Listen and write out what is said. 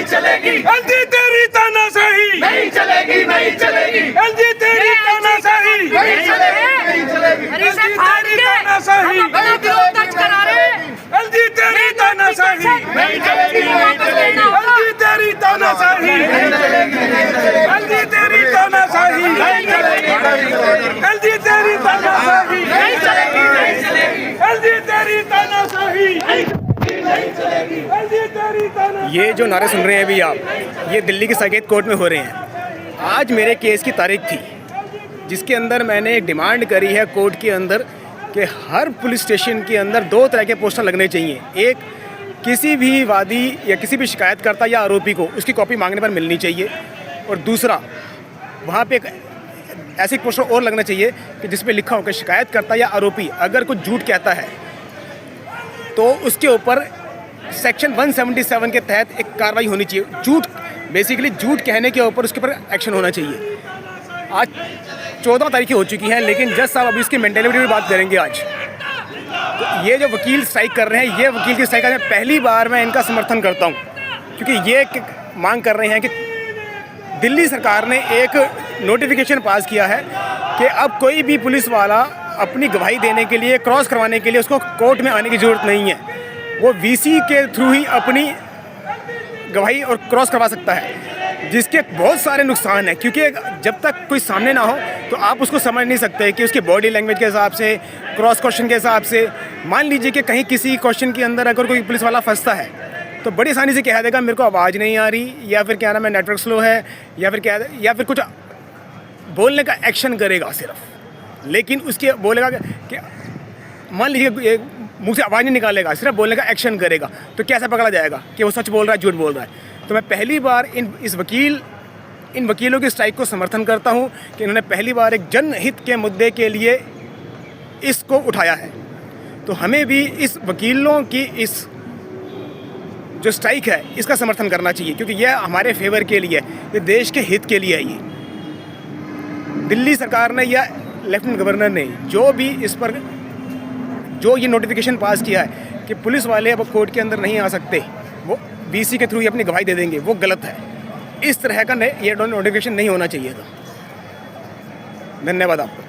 चलेगी। एलजी तेरी तानाशाही नहीं चलेगी, नहीं चलेगी। एलजी तेरी तानाशाही नहीं चलेगी, नहीं चलेगी। एलजी तेरी तानाशाही एलजी तेरी तानाशाही नहीं चलेगी, नहीं चलेगी। एलजी तेरी तानाशाही एलजी तेरी तानाशाही एलजी तेरी तानाशाही नहीं चलेगी, नहीं चलेगी। एलजी तेरी तानाशाही एलजी तेरी तानाशाही। ये जो नारे सुन रहे हैं अभी आप, ये दिल्ली की साकेत कोर्ट में हो रहे हैं। आज मेरे केस की तारीख थी जिसके अंदर मैंने एक डिमांड करी है कोर्ट के अंदर कि हर पुलिस स्टेशन के अंदर 2 तरह के पोस्टर लगने चाहिए। एक, किसी भी वादी या किसी भी शिकायतकर्ता या आरोपी को उसकी कॉपी मांगने पर मिलनी चाहिए, और दूसरा वहाँ पे एक ऐसे पोस्टर और लगना चाहिए कि जिस पे लिखा हो कि शिकायतकर्ता या आरोपी अगर कुछ झूठ कहता है तो उसके ऊपर सेक्शन 177 के तहत एक कार्रवाई होनी चाहिए। झूठ, बेसिकली झूठ कहने के ऊपर उसके ऊपर एक्शन होना चाहिए। आज 14 तारीखें हो चुकी हैं, लेकिन जज साहब अभी इसकी मेंटेलिटी की बात करेंगे आज। तो ये जो वकील स्ट्राइक कर रहे हैं, ये वकील की स्ट्राइक में पहली बार मैं इनका समर्थन करता हूँ, क्योंकि ये मांग कर रहे हैं कि दिल्ली सरकार ने एक नोटिफिकेशन पास किया है कि अब कोई भी पुलिस वाला अपनी गवाही देने के लिए, क्रॉस करवाने के लिए उसको कोर्ट में आने की ज़रूरत नहीं है। वो वीसी के थ्रू ही अपनी गवाही और क्रॉस करवा सकता है, जिसके बहुत सारे नुकसान हैं। क्योंकि जब तक कोई सामने ना हो तो आप उसको समझ नहीं सकते कि उसकी बॉडी लैंग्वेज के हिसाब से, क्रॉस क्वेश्चन के हिसाब से। मान लीजिए कि कहीं किसी क्वेश्चन के अंदर अगर कोई पुलिस वाला फंसता है तो बड़ी आसानी से कह देगा मेरे को आवाज़ नहीं आ रही, या फिर क्या नाम है नेटवर्क स्लो है, या फिर क्या, या फिर कुछ बोलने का एक्शन करेगा सिर्फ। लेकिन उसके बोलेगा कि मान लीजिए मुंह से आवाज़ नहीं निकालेगा, सिर्फ बोलने का एक्शन करेगा, तो कैसे पकड़ा जाएगा कि वो सच बोल रहा है झूठ बोल रहा है। तो मैं पहली बार इन वकीलों की स्ट्राइक को समर्थन करता हूं कि इन्होंने पहली बार एक जनहित के मुद्दे के लिए इसको उठाया है। तो हमें भी इस वकीलों की इस जो स्ट्राइक है इसका समर्थन करना चाहिए, क्योंकि यह हमारे फेवर के लिए है, ये देश के हित के लिए है। ये दिल्ली सरकार ने या लेफ्टिनेंट गवर्नर ने जो भी इस पर जो ये नोटिफिकेशन पास किया है कि पुलिस वाले अब कोर्ट के अंदर नहीं आ सकते, वो वीसी के थ्रू ही अपनी गवाही दे देंगे, वो गलत है। इस तरह का ये नोटिफिकेशन नहीं होना चाहिए था। धन्यवाद आपको।